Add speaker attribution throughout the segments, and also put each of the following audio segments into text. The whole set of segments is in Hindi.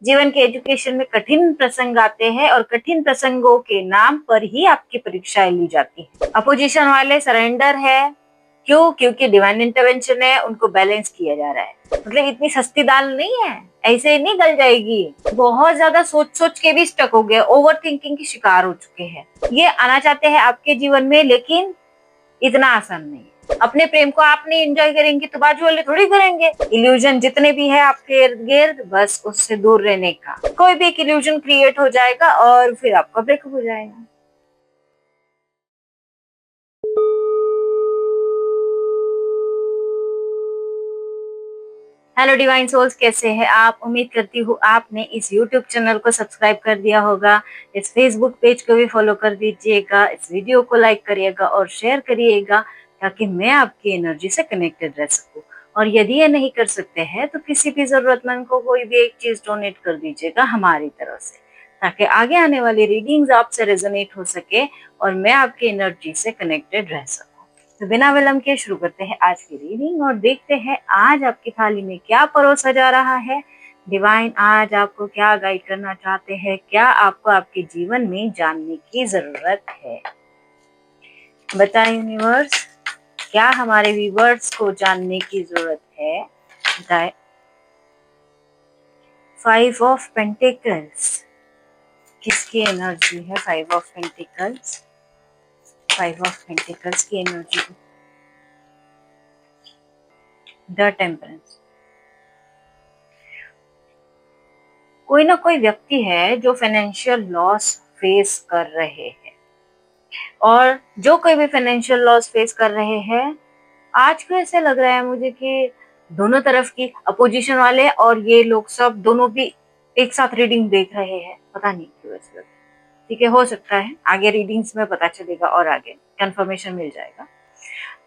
Speaker 1: जीवन के एजुकेशन में कठिन प्रसंग आते हैं और कठिन प्रसंगों के नाम पर ही आपकी परीक्षाएं ली जाती है। अपोजिशन वाले सरेंडर है, क्यों? क्योंकि डिवाइन इंटरवेंशन है, उनको बैलेंस किया जा रहा है। मतलब इतनी सस्ती दाल नहीं है, ऐसे नहीं गल जाएगी। बहुत ज्यादा सोच सोच के भी स्टक हो गए, ओवर थिंकिंग की शिकार हो चुके हैं। ये आना चाहते हैं आपके जीवन में, लेकिन इतना आसान नहीं। अपने प्रेम को आप नहीं एंजॉय करेंगे तो बाजू वाले थोड़ी करेंगे। इल्यूजन जितने भी है आपके इर्द गिर्द, बस उससे दूर रहने का। कोई भी एक इल्यूजन क्रिएट हो जाएगा और फिर आपका ब्रेकअप हो जाएगा। हेलो डिवाइन सोल्स, कैसे हैं आप? उम्मीद करती हूँ आपने इस यूट्यूब चैनल को सब्सक्राइब कर दिया होगा, इस फेसबुक पेज को भी फॉलो कर दीजिएगा, इस वीडियो को लाइक करिएगा और शेयर करिएगा ताकि मैं आपकी एनर्जी से कनेक्टेड रह सकूं। और यदि ये नहीं कर सकते हैं तो किसी भी जरूरतमंद को कोई भी एक चीज डोनेट कर दीजिएगा हमारी तरफ से, ताकि आगे आने वाली रीडिंग्स आपसे रेजोनेट हो सके और मैं आपकी एनर्जी से कनेक्टेड रह सकूं। तो बिना विलंब के शुरू करते हैं आज की रीडिंग और देखते हैं आज आपकी थाली में क्या परोसा जा रहा है। डिवाइन आज आपको क्या गाइड करना चाहते हैं, क्या आपको आपके जीवन में जानने की जरूरत है? बताएं यूनिवर्स, क्या हमारे व्यूअर्स को जानने की जरूरत है? बताएं। 5 ऑफ पेंटिकल्स, किसकी एनर्जी है? 5 ऑफ पेंटिकल्स, 5 ऑफ पेंटिकल्स की एनर्जी। द टेम्परेंस, कोई ना कोई व्यक्ति है जो फाइनेंशियल लॉस फेस कर रहे हैं, और जो कोई भी फाइनेंशियल लॉस फेस कर रहे हैं, आज को ऐसे लग रहा है मुझे कि दोनों तरफ की अपोजिशन वाले और ये लोग सब दोनों भी एक साथ रीडिंग देख रहे हैं। पता नहीं क्यों ऐसा लग रहा है। ठीक है, हो सकता है आगे रीडिंग्स में पता चलेगा और आगे कंफर्मेशन मिल जाएगा।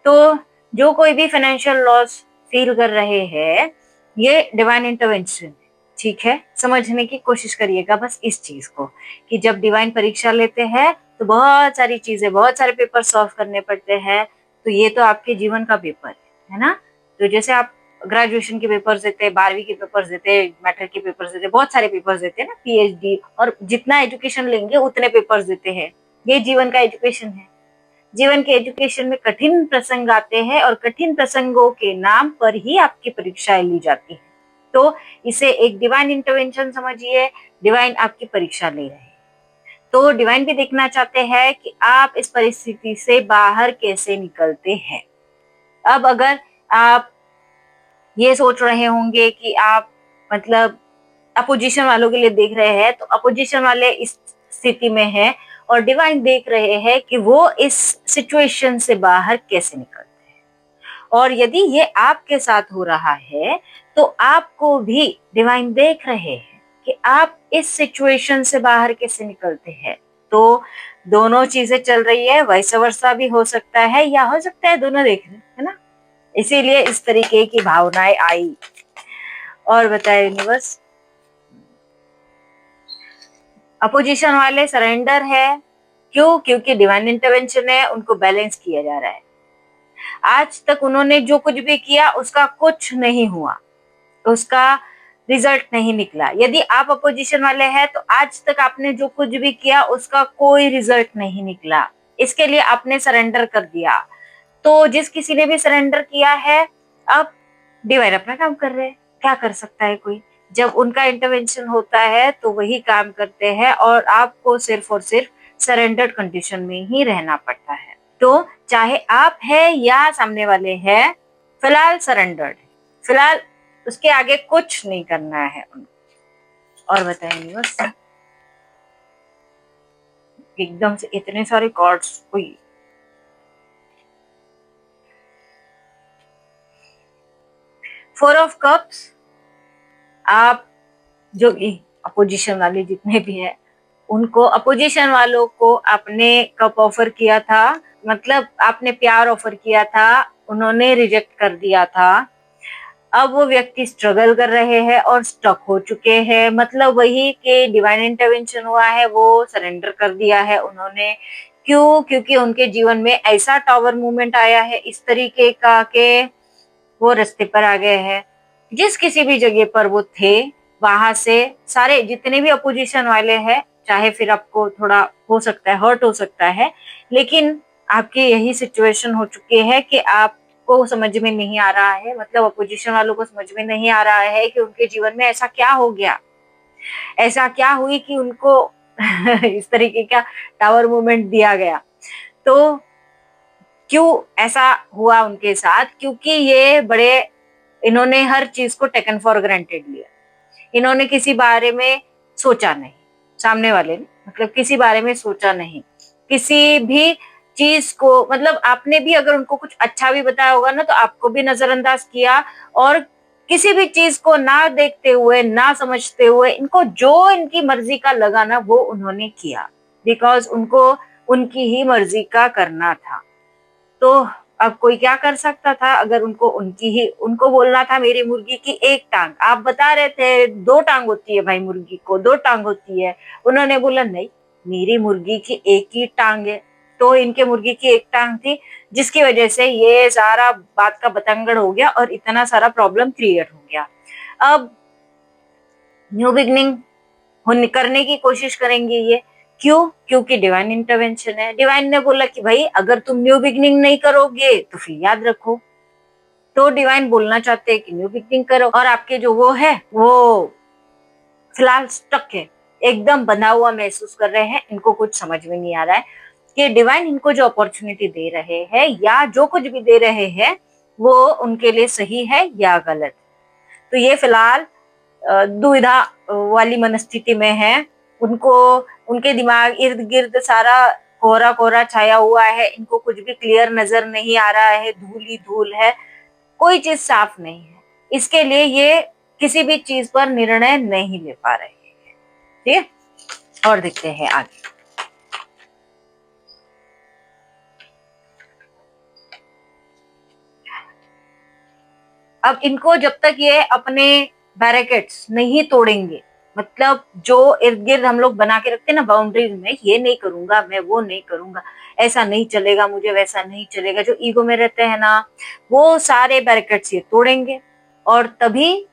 Speaker 1: तो जो कोई भी फाइनेंशियल लॉस फील कर रहे हैं, ये डिवाइन इंटरवेंशन, ठीक है? समझने की कोशिश करिएगा बस इस चीज को, कि जब डिवाइन परीक्षा लेते हैं तो बहुत सारी चीजें, बहुत सारे पेपर सॉल्व करने पड़ते हैं। तो ये तो आपके जीवन का पेपर है ना। तो जैसे आप ग्रेजुएशन के पेपर्स देते हैं, 12वीं के पेपर्स देते हैं, मैट्रिक के पेपर्स देते हैं, बहुत सारे पेपर्स देते हैं ना, पीएचडी, और जितना एजुकेशन लेंगे उतने पेपर्स देते हैं। ये जीवन का एजुकेशन है। जीवन के एजुकेशन में कठिन प्रसंग आते हैं और कठिन प्रसंगों के नाम पर ही आपकी परीक्षाएं ली जाती है। तो इसे एक डिवाइन इंटरवेंशन समझिए। डिवाइन आपकी परीक्षा ले रहे हैं, तो डिवाइन भी देखना चाहते हैं कि आप इस परिस्थिति से बाहर कैसे निकलते हैं। अब अगर आप ये सोच रहे होंगे कि आप मतलब अपोजिशन वालों के लिए देख रहे हैं, तो अपोजिशन वाले इस स्थिति में है और डिवाइन देख रहे हैं कि वो इस सिचुएशन से बाहर कैसे निकलते हैं। और यदि ये आपके साथ हो रहा है तो आपको भी डिवाइन देख रहे हैं कि आप इस सिचुएशन से बाहर कैसे निकलते हैं। तो दोनों चीजें चल रही है, वैस वर्सा भी हो सकता है, या हो सकता है दोनों देख रहे है ना, इसीलिए इस तरीके की भावनाएं आई। और बताए यूनिवर्स, अपोजिशन वाले सरेंडर है, क्यों? क्योंकि डिवाइन इंटरवेंशन है, उनको बैलेंस किया जा रहा है। आज तक उन्होंने जो कुछ भी किया उसका कुछ नहीं हुआ, उसका रिजल्ट नहीं निकला। यदि आप अपोजिशन वाले हैं तो आज तक आपने जो कुछ भी किया उसका कोई रिजल्ट नहीं निकला, इसके लिए आपने सरेंडर कर दिया। तो जिस किसी ने भी सरेंडर किया है, अब डिवाइन अपना काम कर रहे हैं। क्या कर सकता है कोई? जब उनका इंटरवेंशन होता है तो वही काम करते हैं और आपको सिर्फ और सिर्फ सरेंडर्ड कंडीशन में ही रहना पड़ता है। तो चाहे आप है या सामने वाले हैं, फिलहाल सरेंडर्ड है, फिलहाल उसके आगे कुछ नहीं करना है उनको। और बताएंगे बस, एकदम से इतने सारे कार्ड्स कोई। 4 ऑफ कप्स, आप जो भी अपोजिशन वाले जितने भी है, उनको, अपोजिशन वालों को आपने कप ऑफर किया था, मतलब आपने प्यार ऑफर किया था, उन्होंने रिजेक्ट कर दिया था। अब वो व्यक्ति स्ट्रगल कर रहे हैं और स्टक हो चुके हैं, मतलब वही कि डिवाइन इंटरवेंशन हुआ है, वो सरेंडर कर दिया है उन्होंने। क्यों? क्योंकि उनके जीवन में ऐसा टावर मूवमेंट आया है इस तरीके का कि वो रास्ते पर आ गए हैं। जिस किसी भी जगह पर वो थे वहां से सारे जितने भी अपोजिशन वाले हैं, चाहे फिर आपको थोड़ा हो सकता है हर्ट हो सकता है, लेकिन आपकी यही सिचुएशन हो चुकी है कि आपको समझ में नहीं आ रहा है, मतलब अपोजिशन वालों को समझ में नहीं आ रहा है कि उनके जीवन में ऐसा क्या हो गया, ऐसा क्या हुई कि उनको इस तरीके का टावर मूवमेंट दिया गया। तो क्यों ऐसा हुआ उनके साथ? क्योंकि ये बड़े, इन्होंने हर चीज को टेकन फॉर ग्रांटेड लिया, इन्होंने किसी बारे में सोचा नहीं, सामने वाले ने मतलब किसी बारे में सोचा नहीं, किसी भी चीज को, मतलब आपने भी अगर उनको कुछ अच्छा भी बताया होगा ना तो आपको भी नजरअंदाज किया, और किसी भी चीज को ना देखते हुए ना समझते हुए इनको जो इनकी मर्जी का लगा ना वो उन्होंने किया, बिकॉज उनको उनकी ही मर्जी का करना था। तो अब कोई क्या कर सकता था? अगर उनको बोलना था मेरी मुर्गी की एक टांग, आप बता रहे थे दो टांग होती है भाई, मुर्गी को दो टांग होती है, उन्होंने बोला नहीं मेरी मुर्गी की एक ही टांग है। तो इनके मुर्गी की एक टांग थी, जिसकी वजह से ये सारा बात का बतंगड़ हो गया और इतना सारा प्रॉब्लम क्रिएट हो गया। अब न्यू बिगनिंग करने की कोशिश करेंगे ये, क्यों? क्योंकि डिवाइन इंटरवेंशन है। डिवाइन ने बोला कि भाई अगर तुम न्यू बिगनिंग नहीं करोगे तो फिर याद रखो। तो डिवाइन बोलना चाहते हैं कि न्यू बिगनिंग करो, और आपके जो वो है वो फिलहाल स्टक है, एकदम बंधा हुआ महसूस कर रहे हैं, इनको कुछ समझ में नहीं आ रहा है कि डिवाइन इनको जो अपॉर्चुनिटी दे रहे हैं या जो कुछ भी दे रहे हैं वो उनके लिए सही है या गलत। तो ये फिलहाल दुविधा वाली मनस्थिति में है। उनको, उनके दिमाग इर्द गिर्द सारा कोहरा कोहरा छाया हुआ है, इनको कुछ भी क्लियर नजर नहीं आ रहा है, धूल ही धूल है, कोई चीज साफ नहीं है। इसके लिए ये किसी भी चीज पर निर्णय नहीं ले पा रहे हैं। ठीक है, और देखते हैं आगे। अब इनको जब तक ये अपने बैरिकेड्स नहीं तोड़ेंगे, मतलब जो इर्द गिर्द हम लोग बना के रखते हैं ना बाउंड्रीज में, ये नहीं करूंगा मैं, वो नहीं करूंगा, ऐसा नहीं चलेगा मुझे, वैसा नहीं चलेगा, जो ईगो में रहते हैं ना, वो सारे बैरिकेड्स ये तोड़ेंगे, और तभी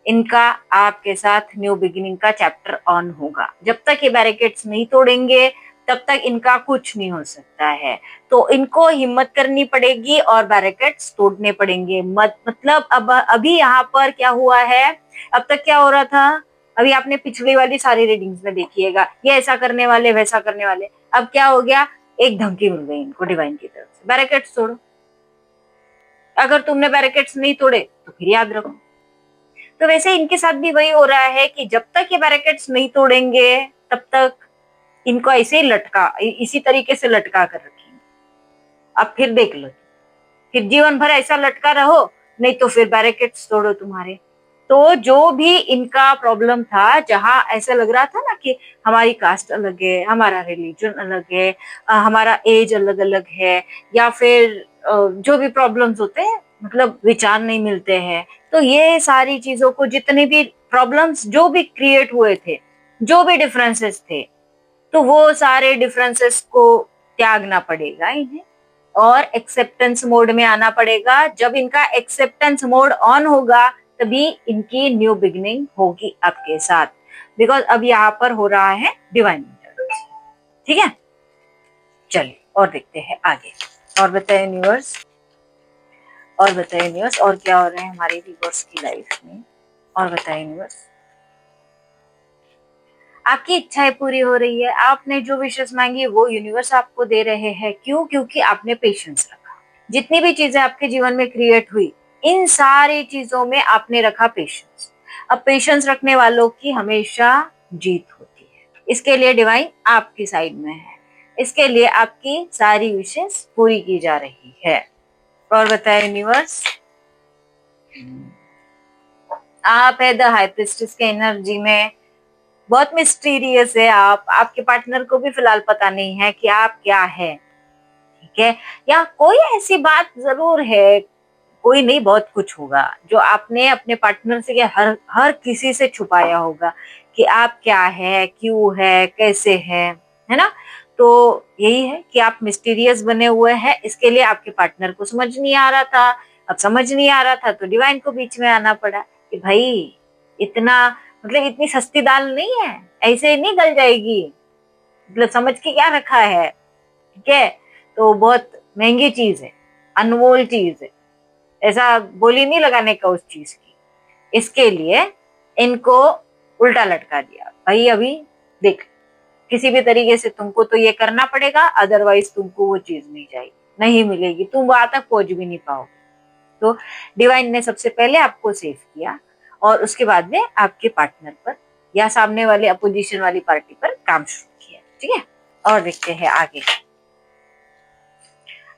Speaker 1: इनका आपके साथ न्यू बिगिनिंग का चैप्टर ऑन होगा। जब तक ये बैरिकेड्स नहीं तोड़ेंगे तब तक इनका कुछ नहीं हो सकता है। तो इनको हिम्मत करनी पड़ेगी और बैरिकेड्स तोड़ने पड़ेंगे। मतलब अब अभी यहाँ पर क्या हुआ है, अब तक क्या हो रहा था, अभी आपने पिछली वाली सारी रीडिंग्स में देखिएगा, ये ऐसा करने वाले वैसा करने वाले, अब क्या हो गया, एक धमकी मिल गई इनको डिवाइन की तरफ से, बैरिकेड्स तोड़ो। अगर तुमने बैरिकेड्स नहीं तोड़े तो फिर याद रखो। तो वैसे इनके साथ भी वही हो रहा है कि जब तक ये बैरिकेड्स नहीं तोड़ेंगे तब तक इनको ऐसे ही लटका, इसी तरीके से लटका कर रखेंगे। अब फिर देख लो, फिर जीवन भर ऐसा लटका रहो, नहीं तो फिर बैरिकेड्स तोड़ो तुम्हारे। तो जो भी इनका प्रॉब्लम था, जहां ऐसा लग रहा था ना कि हमारी कास्ट अलग है, हमारा रिलीजन अलग है, हमारा एज अलग अलग है, या फिर जो भी प्रॉब्लम्स होते हैं, मतलब विचार नहीं मिलते हैं, तो ये सारी चीजों को, जितने भी प्रॉब्लम्स जो भी क्रिएट हुए थे, जो भी डिफरेंसेस थे, तो वो सारे डिफरेंसेस को त्यागना पड़ेगा इन्हें और एक्सेप्टेंस मोड में आना पड़ेगा। जब इनका एक्सेप्टेंस मोड ऑन होगा तभी इनकी न्यू बिगिनिंग होगी आपके साथ, बिकॉज अब यहाँ पर हो रहा है डिवाइन इंटरवेंशन। ठीक है, चलिए और देखते हैं आगे। और बताए यूनिवर्स, और बताए यूनिवर्स, और क्या हो रहा है हमारे व्यूअर्स की लाइफ में, और बताए यूनिवर्स। आपकी इच्छाएं पूरी हो रही है, आपने जो विशेष मांगी वो यूनिवर्स आपको दे रहे हैं। क्यों? क्योंकि आपने पेशेंस रखा। जितनी भी चीजें आपके जीवन में क्रिएट हुई, इन सारी चीजों में आपने रखा पेशेंस। अब पेशेंस रखने वालों की हमेशा जीत होती है। इसके लिए डिवाइन आपकी साइड में है, इसके लिए आपकी सारी विशेष पूरी की जा रही है। और बताए यूनिवर्स, आप है द हाई प्रिस्टेस के एनर्जी में, बहुत मिस्टीरियस है आप, आपके पार्टनर को भी फिलहाल पता नहीं है कि आप क्या है। ठीक है, या कोई ऐसी बात जरूर है, कोई नहीं बहुत कुछ होगा जो आपने अपने पार्टनर से हर हर किसी से छुपाया होगा कि आप क्या है, क्यों है, कैसे है ना। तो यही है कि आप मिस्टीरियस बने हुए हैं, इसके लिए आपके पार्टनर को समझ नहीं आ रहा था। अब समझ नहीं आ रहा था तो डिवाइन को बीच में आना पड़ा कि भाई इतना, मतलब इतनी सस्ती दाल नहीं है, ऐसे ही नहीं गल जाएगी, मतलब समझ के क्या रखा है, ठीक है। तो बहुत महंगी चीज है, अनमोल चीज है, ऐसा बोली नहीं लगाने का उस चीज की। इसके लिए इनको उल्टा लटका दिया, भाई अभी देख, किसी भी तरीके से तुमको तो ये करना पड़ेगा, अदरवाइज तुमको वो चीज नहीं जाएगी, नहीं मिलेगी, तुम वहां तक पहुंच भी नहीं पाओगे। तो डिवाइन ने सबसे पहले आपको सेव किया और उसके बाद में आपके पार्टनर पर या सामने वाले अपोजिशन वाली पार्टी पर काम शुरू किया, ठीक है। और देखते हैं आगे।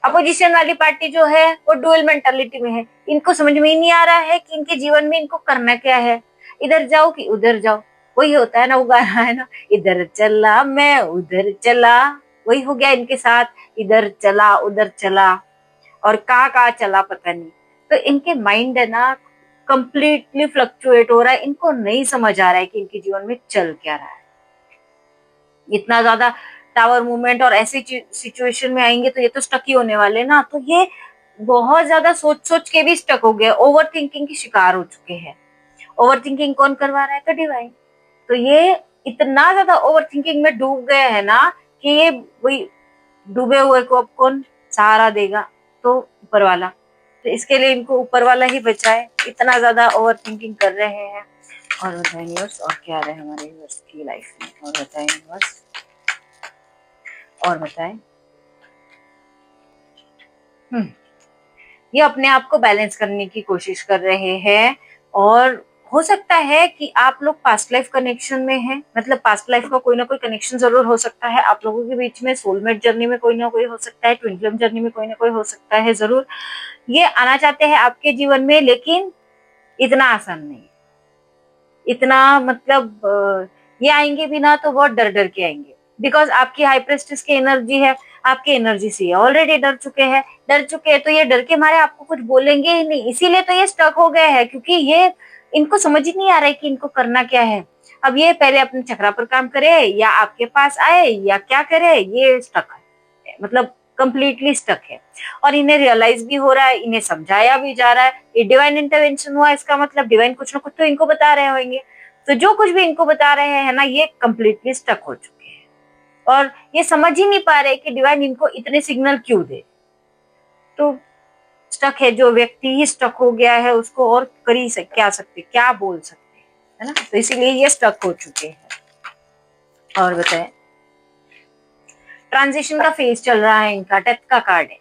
Speaker 1: अपोजिशन वाली पार्टी जो है वो डुअल मेंटालिटी में है, इनको समझ में ही नहीं आ रहा है कि इनके जीवन में इनको करना क्या है, इधर जाओ कि उधर जाओ, वही होता है ना, वो गाना है ना, इधर चला मैं उधर चला, वही हो गया इनके साथ, इधर चला उधर चला और कहाँ चला पता नहीं। तो इनके माइंड है ना कंप्लीटली फ्लक्चुएट हो रहा है, इनको नहीं समझ आ रहा है कि इनके जीवन में चल क्या रहा है। इतना ज्यादा टावर मूवमेंट और ऐसी सिचुएशन में आएंगे तो ये तो स्टक ही होने वाले ना। तो ये बहुत ज्यादा सोच सोच के भी स्टक हो गए, ओवर थिंकिंग की शिकार हो चुके हैं। ओवर थिंकिंग कौन करवा रहा है? तो डिवाइन। तो ये इतना ज्यादा ओवर थिंकिंग में डूब गए हैं ना कि ये वही डूबे हुए को अब कौन सहारा देगा? तो ऊपर वाला। तो इसके लिए इनको ऊपर वाला ही बचाए, इतना ज्यादा ओवर थिंकिंग कर रहे हैं। और बताएं यूनिवर्स और क्या रहे हमारे यूनिवर्स की लाइफ में, और बताएं यूनिवर्स, और बताएं। ये अपने आप को बैलेंस करने की कोशिश कर रहे हैं और हो सकता है कि आप लोग पास्ट लाइफ कनेक्शन में हैं, मतलब पास्ट लाइफ का कोई ना कोई कनेक्शन जरूर हो सकता है आप लोगों के बीच में, सोलमेट जर्नी में कोई ना कोई हो सकता है, ट्विन फ्लेम जर्नी में कोई ना कोई हो सकता है जरूर। ये आना चाहते हैं आपके जीवन में, लेकिन इतना आसान नहीं, इतना मतलब ये आएंगे भी ना तो बहुत डर डर के आएंगे, बिकॉज आपकी हाई प्रेस्टिस की एनर्जी है, आपकी एनर्जी से ऑलरेडी डर चुके हैं, तो ये डर के मारे आपको कुछ बोलेंगे ही नहीं, इसीलिए तो ये स्टक हो गए हैं, क्योंकि ये इनको समझ ही नहीं आ रहा है कि इनको करना क्या है। अब ये पहले अपने चक्रा पर काम करे या आपके पास आए या क्या करे, ये स्टक है, मतलब कंप्लीटली स्टक है। और इन्हें रियलाइज भी हो रहा है, इन्हें समझाया भी जा रहा है, ये डिवाइन इंटरवेंशन हुआ, इसका मतलब डिवाइन कुछ ना कुछ तो इनको बता रहे होंगे। तो जो कुछ भी इनको बता रहे हैं ना, ये कंप्लीटली स्टक हो चुके हैं और ये समझ ही नहीं पा रहे कि डिवाइन इनको इतने सिग्नल क्यों दे। तो स्टक है, जो व्यक्ति ही स्टक हो गया है उसको और कर ही क्या सकते, क्या बोल सकते हैं, है ना। तो इसीलिए ये स्टक हो चुके हैं। और बताएं, ट्रांजिशन का फेज चल रहा है इनका, डेथ का कार्ड है,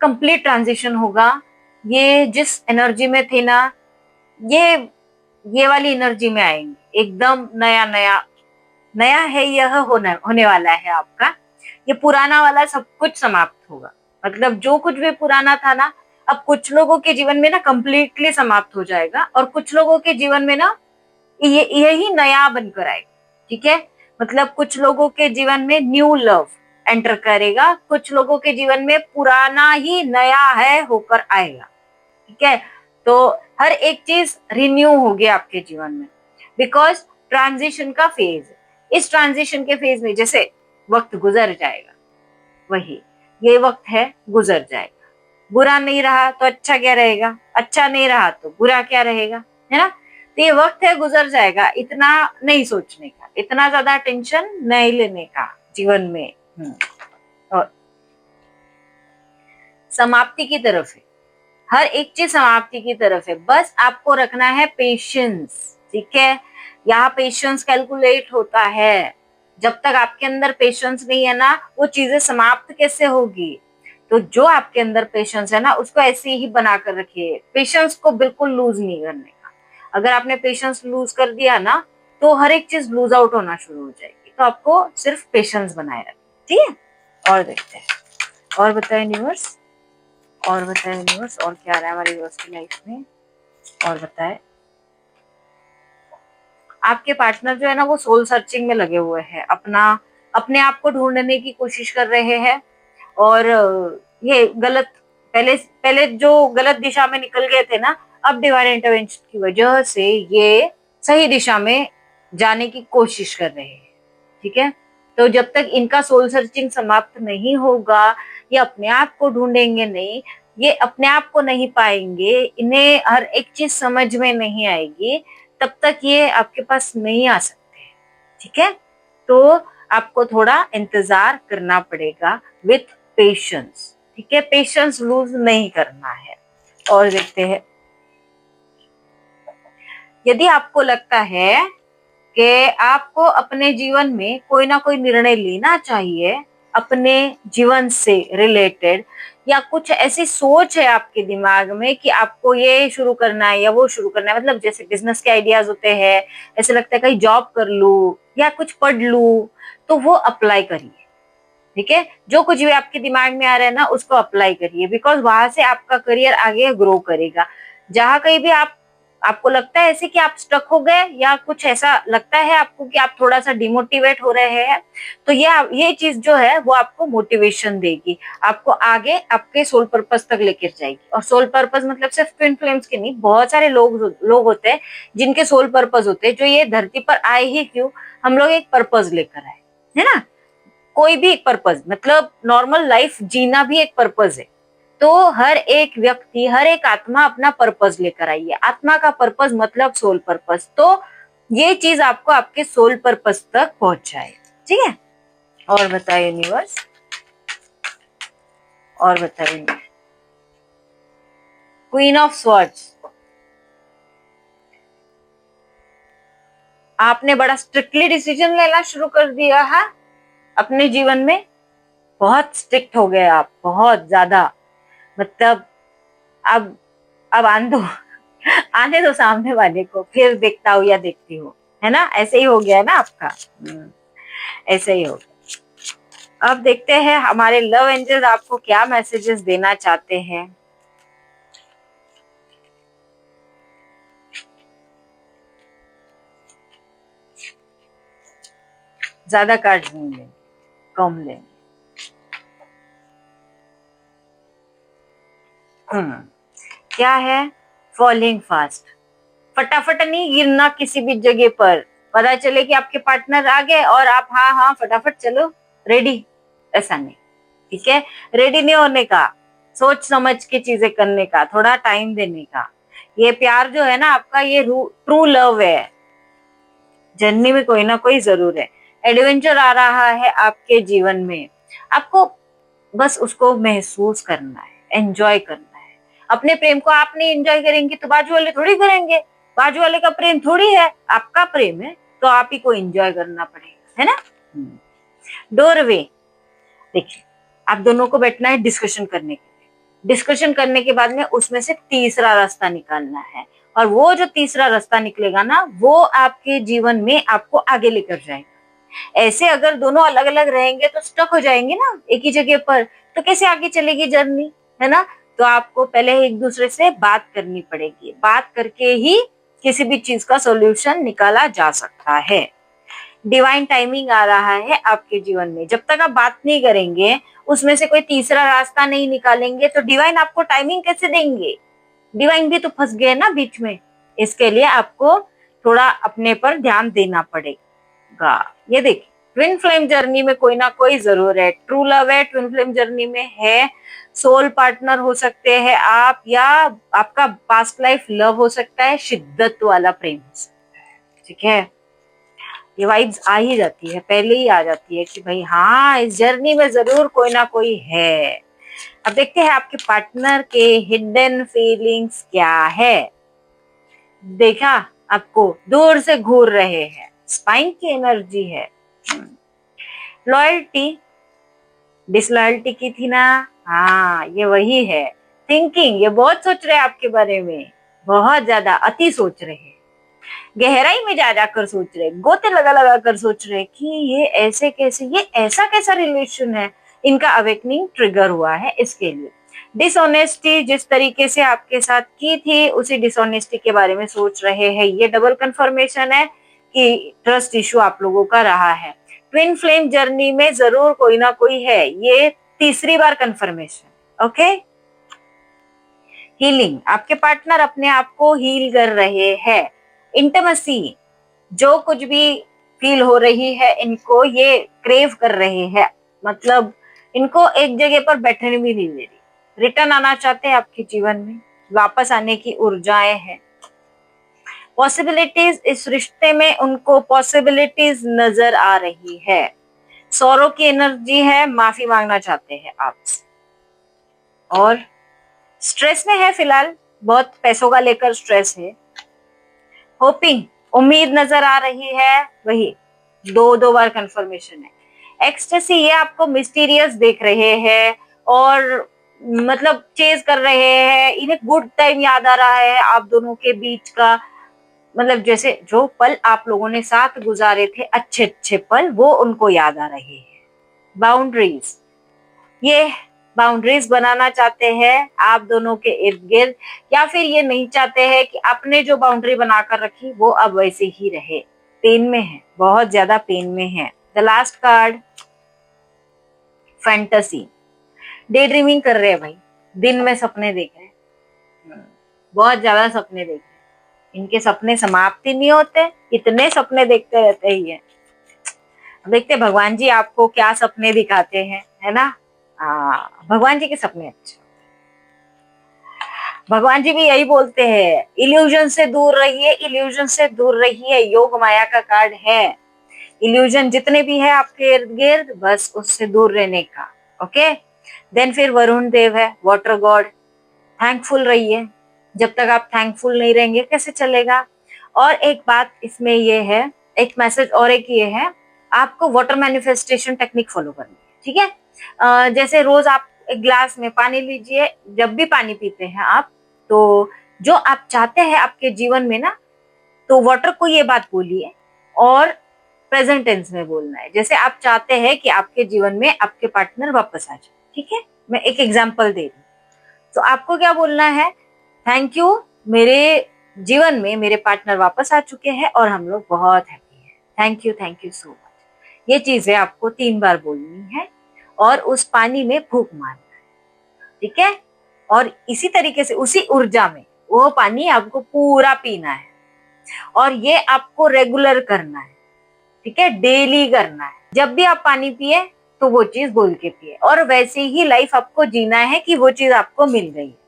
Speaker 1: कंप्लीट ट्रांजिशन होगा। ये जिस एनर्जी में थे ना, ये वाली एनर्जी में आएंगे, एकदम नया नया नया है, यह होने वाला है आपका। ये पुराना वाला सब कुछ समाप्त होगा, मतलब जो कुछ भी पुराना था ना, अब कुछ लोगों के जीवन में ना कंप्लीटली समाप्त हो जाएगा और कुछ लोगों के जीवन में ना यही नया बनकर आएगा, ठीक है। मतलब कुछ लोगों के जीवन में न्यू लव एंटर करेगा, कुछ लोगों के जीवन में पुराना ही नया है होकर आएगा, ठीक है। तो हर एक चीज रिन्यू होगी आपके जीवन में, बिकॉज ट्रांजिशन का फेज, इस ट्रांजिशन के फेज में जैसे वक्त गुजर जाएगा, वही ये वक्त है, गुजर जाएगा। बुरा नहीं रहा तो अच्छा क्या रहेगा, अच्छा नहीं रहा तो बुरा क्या रहेगा, है ना। तो ये वक्त है, गुजर जाएगा, इतना नहीं सोचने का, इतना ज्यादा टेंशन नहीं लेने का जीवन में। और समाप्ति की तरफ है, हर एक चीज समाप्ति की तरफ है, बस आपको रखना है पेशेंस, ठीक है। यहाँ पेशेंस कैलकुलेट होता है, जब तक आपके अंदर पेशेंस नहीं है ना, वो चीजें समाप्त कैसे होगी। तो जो आपके अंदर पेशेंस है ना, उसको ऐसे ही बना कर रखिए, पेशेंस को बिल्कुल लूज नहीं करने का। अगर आपने पेशेंस लूज कर दिया ना, तो हर एक चीज लूज आउट होना शुरू हो जाएगी। तो आपको सिर्फ पेशेंस बनाए रखना, ठीक है। और देखते हैं, और बताएं यूनिवर्स, और बताएं यूनिवर्स, और क्या रहा है हमारी यूनिवर्स की लाइफ में। और बताएं, आपके पार्टनर जो है ना, वो सोल सर्चिंग में लगे हुए हैं, अपने आप को ढूंढने की कोशिश कर रहे हैं। और ये गलत, पहले जो गलत दिशा में निकल गए थे ना, अब डिवाइन इंटरवेंशन की वजह से ये सही दिशा में जाने की कोशिश कर रहे हैं, ठीक है। तो जब तक इनका सोल सर्चिंग समाप्त नहीं होगा, ये अपने आप को ढूंढेंगे नहीं, ये अपने आप को नहीं पाएंगे, इन्हें हर एक चीज समझ में नहीं आएगी, तब तक ये आपके पास नहीं आ सकते। ठीक है, तो आपको थोड़ा इंतजार करना पड़ेगा विथ पेशेंस। ठीक है, पेशेंस लूज नहीं करना है। और देखते हैं, यदि आपको लगता है कि आपको अपने जीवन में कोई ना कोई निर्णय लेना चाहिए अपने जीवन से रिलेटेड, या कुछ ऐसी सोच है आपके दिमाग में कि आपको ये शुरू करना है या वो शुरू करना है, मतलब जैसे बिजनेस के आइडियाज होते हैं, ऐसे लगता है कहीं जॉब कर लूं या कुछ पढ़ लूं, तो वो अप्लाई करिए। ठीक है, जो कुछ भी आपके दिमाग में आ रहा है ना, उसको अप्लाई करिए, बिकॉज वहां से आपका करियर आगे ग्रो करेगा। जहां कहीं भी आपको लगता है ऐसे कि आप स्टक हो गए, या कुछ ऐसा लगता है आपको कि आप थोड़ा सा डिमोटिवेट हो रहे हैं, तो ये चीज जो है वो आपको मोटिवेशन देगी, आपको आगे आपके सोल पर्पस तक लेकर जाएगी। और सोल पर्पस मतलब सिर्फ ट्विन फ्लेम्स के नहीं, बहुत सारे लोग होते हैं जिनके सोल पर्पस होते हैं, जो ये धरती पर आए ही क्यों, हम लोग एक पर्पस लेकर आए, है ना। कोई भी एक पर्पस, मतलब नॉर्मल लाइफ जीना भी एक पर्पस है। तो हर एक व्यक्ति, हर एक आत्मा अपना पर्पस लेकर आई है। आत्मा का पर्पस मतलब सोल पर्पस। तो ये चीज आपको आपके सोल पर्पस तक पहुंचाए। ठीक है, और बताइए यूनिवर्स, और बताइए। क्वीन ऑफ स्वॉर्ड्स, आपने बड़ा स्ट्रिक्टली डिसीजन लेना शुरू कर दिया है अपने जीवन में। बहुत स्ट्रिक्ट हो गए आप, बहुत ज्यादा, मतलब अब आने दो आने दो सामने वाले को, फिर देखता हूँ या देखती हूँ, है ना। ऐसे ही हो गया है ना आपका। ऐसे ही हो गया। अब देखते हैं हमारे लव एंजल्स आपको क्या मैसेजेस देना चाहते हैं। ज्यादा कार्ड नहीं लेंगे, कम लेंगे। क्या है, फॉलिंग फास्ट, फटाफट नहीं गिरना किसी भी जगह पर। पता चले कि आपके पार्टनर आ गए और आप हाँ हाँ फटाफट चलो रेडी, ऐसा नहीं। ठीक है, रेडी नहीं होने का, सोच समझ के चीजें करने का, थोड़ा टाइम देने का। ये प्यार जो है ना आपका, ये ट्रू लव है। जर्नी में कोई ना कोई जरूर है, एडवेंचर आ रहा है आपके जीवन में। आपको बस उसको महसूस करना है, एंजॉय करना है। अपने प्रेम को आप नहीं एंजॉय करेंगे तो बाजू वाले थोड़ी करेंगे। बाजू वाले का प्रेम थोड़ी है, आपका प्रेम है, तो आप ही को एंजॉय करना पड़ेगा, है ना। डोरवे, देखिए आप दोनों को बैठना है डिस्कशन करने के लिए। डिस्कशन करने के बाद में उसमें से तीसरा रास्ता निकालना है, और वो जो तीसरा रास्ता निकलेगा ना, वो आपके जीवन में आपको आगे लेकर जाएगा। ऐसे अगर दोनों अलग अलग रहेंगे तो स्टक हो जाएंगे ना एक ही जगह पर, तो कैसे आगे चलेगी जर्नी, है ना। तो आपको पहले एक दूसरे से बात करनी पड़ेगी, बात करके ही किसी भी चीज का सॉल्यूशन निकाला जा सकता है। डिवाइन टाइमिंग आ रहा है आपके जीवन में, जब तक आप बात नहीं करेंगे, उसमें से कोई तीसरा रास्ता नहीं निकालेंगे, तो डिवाइन आपको टाइमिंग कैसे देंगे। डिवाइन भी तो फंस गए ना बीच में। इसके लिए आपको थोड़ा अपने पर ध्यान देना पड़ेगा। ये देखिए, ट्विन फ्लेम जर्नी में कोई ना कोई जरूर है, ट्रू लव है, ट्विन फ्लेम जर्नी में है। सोल पार्टनर हो सकते हैं आप, या आपका पास्ट लाइफ लव हो सकता है, शिद्दत वाला प्रेम हो सकता है। ठीक है, ये वाइब्स आ ही जाती है, पहले ही आ जाती है कि भाई हाँ, इस जर्नी में जरूर कोई ना कोई है। अब देखते हैं आपके पार्टनर के हिडन फीलिंग्स क्या है। देखा, आपको दूर से घूर रहे हैं, स्पाइन की एनर्जी है। लॉयल्टी, डिसलॉयल्टी की थी ना, हाँ ये वही है। थिंकिंग, ये बहुत सोच रहे हैं आपके बारे में, बहुत ज्यादा अति सोच रहे हैं, गहराई में जा जाकर सोच रहे, गोते लगा लगा कर सोच रहे कि ये ऐसे कैसे, ये ऐसा कैसा रिलेशन है। इनका अवेकनिंग ट्रिगर हुआ है इसके लिए। डिसऑनेस्टी जिस तरीके से आपके साथ की थी, उसी डिसऑनेस्टी के बारे में सोच रहे हैं। ये डबल कंफर्मेशन है कि ट्रस्ट इशू आप लोगों का रहा है। ट्विन फ्लेम जर्नी में जरूर कोई ना कोई है, ये तीसरी बार कंफर्मेशन। ओके, हीलिंग, आपके पार्टनर अपने आप को हील कर रहे हैं। इंटिमेसी, जो कुछ भी फील हो रही है इनको, ये क्रेव कर रहे हैं, मतलब इनको एक जगह पर बैठने भी नहीं दे रही। रिटर्न आना चाहते हैं आपके जीवन में, वापस आने की ऊर्जाएं हैं। पॉसिबिलिटीज, इस रिश्ते में उनको पॉसिबिलिटीज नजर आ रही है। सौरों की एनर्जी है, माफी मांगना चाहते हैं आपसे, और स्ट्रेस में है फिलहाल, बहुत पैसों का लेकर स्ट्रेस है। होपिंग, उम्मीद नजर आ रही है, वही दो दो बार कंफर्मेशन है। एक्सटेसी, ये आपको मिस्टीरियस देख रहे हैं और मतलब चेज कर रहे हैं, इन्हें गुड टाइम याद आ रहा है आप दोनों के बीच का, मतलब जैसे जो पल आप लोगों ने साथ गुजारे थे, अच्छे अच्छे पल, वो उनको याद आ रहे हैं। बाउंड्रीज, ये बाउंड्रीज बनाना चाहते हैं आप दोनों के इर्द गिर्द, या फिर ये नहीं चाहते हैं कि आपने जो बाउंड्री बनाकर रखी वो अब वैसे ही रहे। पेन में है, बहुत ज्यादा पेन में है। The last card, fantasy, day dreaming कर रहे हैं भाई, दिन में सपने देख रहे हैं, बहुत ज्यादा सपने देख रहे हैं। इनके सपने समाप्त ही नहीं होते, इतने सपने देखते रहते ही है। देखते भगवान जी आपको क्या सपने दिखाते हैं, है ना। भगवान जी के सपने अच्छे, भगवान जी भी यही बोलते हैं, इल्यूजन से दूर रहिए, इल्यूजन से दूर रहिए। योग माया का कार्ड है, इल्यूजन जितने भी है आपके इर्द गिर्द, बस उससे दूर रहने का। ओके, देन फिर वरुण देव है, वाटर गॉड, थैंकफुल रहिए। जब तक आप थैंकफुल नहीं रहेंगे कैसे चलेगा। और एक बात इसमें ये है, एक मैसेज और एक ये है, आपको वाटर मैनिफेस्टेशन टेक्निक फॉलो करनी है, ठीक है। जैसे रोज आप एक ग्लास में पानी लीजिए, जब भी पानी पीते हैं आप, तो जो आप चाहते हैं आपके जीवन में ना, तो वाटर को ये बात बोलिए, और प्रेजेंट टेंस में बोलना है। जैसे आप चाहते हैं कि आपके जीवन में आपके पार्टनर वापस आ जाए, ठीक है, मैं एक एग्जांपल दे रही हूँ। तो आपको क्या बोलना है, थैंक यू, मेरे जीवन में मेरे पार्टनर वापस आ चुके हैं और हम लोग बहुत हैप्पी हैं, थैंक यू सो मच। ये चीजें आपको 3 बार बोलनी है और उस पानी में फूंक मारना है, ठीक है। और इसी तरीके से उसी ऊर्जा में वो पानी आपको पूरा पीना है, और ये आपको रेगुलर करना है, ठीक है, डेली करना है। जब भी आप पानी पिए तो वो चीज बोल के पिए, और वैसे ही लाइफ आपको जीना है कि वो चीज आपको मिल गई है,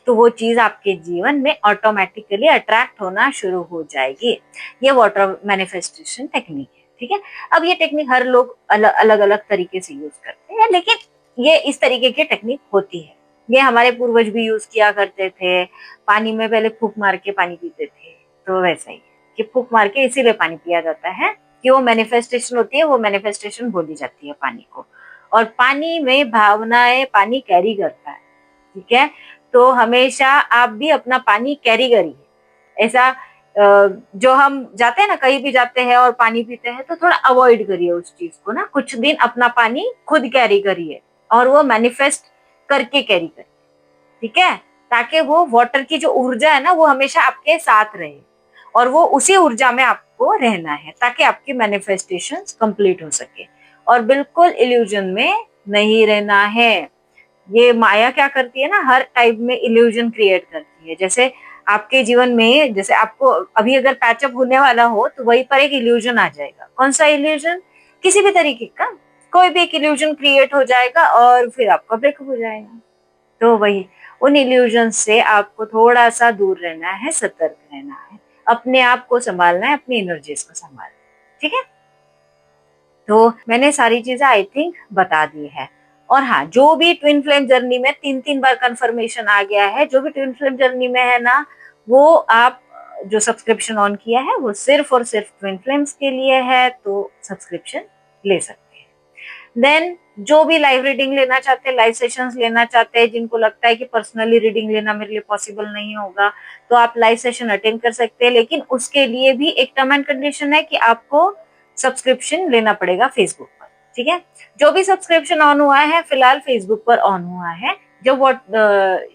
Speaker 1: तो वो चीज आपके जीवन में ऑटोमेटिकली अट्रैक्ट होना शुरू हो जाएगी। ये वाटर मैनिफेस्टेशन टेक्निक है, ठीक है। अब ये टेक्निक हर लोग अलग अलग तरीके से यूज करते हैं, लेकिन ये इस तरीके की टेक्निक होती है। ये हमारे पूर्वज भी यूज किया करते थे, पानी में पहले फूंक मार के पानी पीते थे, तो वैसा ही कि फूंक मार के इसीलिए पानी पिया जाता है कि वो मैनिफेस्टेशन होती है, वो मैनिफेस्टेशन बोली जाती है पानी को। और पानी में भावनाएं पानी कैरी करता है, ठीक है। तो हमेशा आप भी अपना पानी कैरी करिए। ऐसा जो हम जाते हैं ना, कहीं भी जाते हैं और पानी पीते हैं, तो थोड़ा अवॉइड करिए उस चीज को ना, कुछ दिन अपना पानी खुद कैरी करिए और वो मैनिफेस्ट करके कैरी करिए, ठीक है, ताकि वो वाटर की जो ऊर्जा है ना, वो हमेशा आपके साथ रहे, और वो उसी ऊर्जा में आपको रहना है, ताकि आपकी मैनिफेस्टेशन कंप्लीट हो सके। और बिल्कुल इल्यूजन में नहीं रहना है। ये माया क्या करती है ना, हर टाइप में इल्यूजन क्रिएट करती है। जैसे आपके जीवन में, जैसे आपको अभी अगर पैचअप होने वाला हो, तो वहीं पर एक इल्यूजन आ जाएगा। कौन सा इल्यूजन, किसी भी तरीके का कोई भी एक इल्यूजन क्रिएट हो जाएगा और फिर आपका ब्रेकअप हो जाएगा। तो वही उन इल्यूजन से आपको थोड़ा सा दूर रहना है, सतर्क रहना है, अपने आप को संभालना है, अपनी एनर्जीज को संभालना है, ठीक है। तो मैंने सारी चीजें आई थिंक बता दी है। और हाँ, जो भी ट्विन फ्लेम जर्नी में 3-3 बार कंफर्मेशन आ गया है, जो भी ट्विन फ्लेम जर्नी में है ना, वो आप जो सब्सक्रिप्शन ऑन किया है वो सिर्फ और सिर्फ ट्विन फ्लेम्स के लिए है, तो सब्सक्रिप्शन ले सकते हैं। देन जो भी लाइव रीडिंग लेना चाहते हैं, लाइव सेशंस लेना चाहते हैं, जिनको लगता है कि पर्सनली रीडिंग लेना मेरे लिए पॉसिबल नहीं होगा, तो आप लाइव सेशन अटेंड कर सकते हैं, लेकिन उसके लिए भी एक टर्म एंड कंडीशन है कि आपको सब्सक्रिप्शन लेना पड़ेगा फेसबुक पर, ठीक है। जो भी सब्सक्रिप्शन ऑन हुआ है फिलहाल फेसबुक पर ऑन हुआ है, जब वो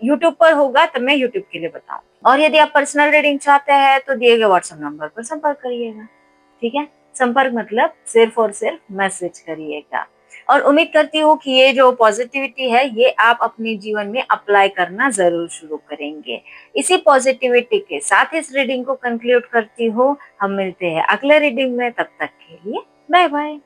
Speaker 1: यूट्यूब पर होगा तब मैं यूट्यूब के लिए बताऊंगी। और यदि आप पर्सनल रीडिंग चाहते हैं तो दिए गए व्हाट्सएप नंबर पर संपर्क करिएगा, ठीक है। संपर्क मतलब सिर्फ और सिर्फ मैसेज करिएगा। और उम्मीद करती हूँ कि ये जो पॉजिटिविटी है ये आप अपने जीवन में अप्लाई करना जरूर शुरू करेंगे। इसी पॉजिटिविटी के साथ इस रीडिंग को कंक्लूड करती हूँ। हम मिलते हैं अगले रीडिंग में, तब तक के लिए बाय बाय।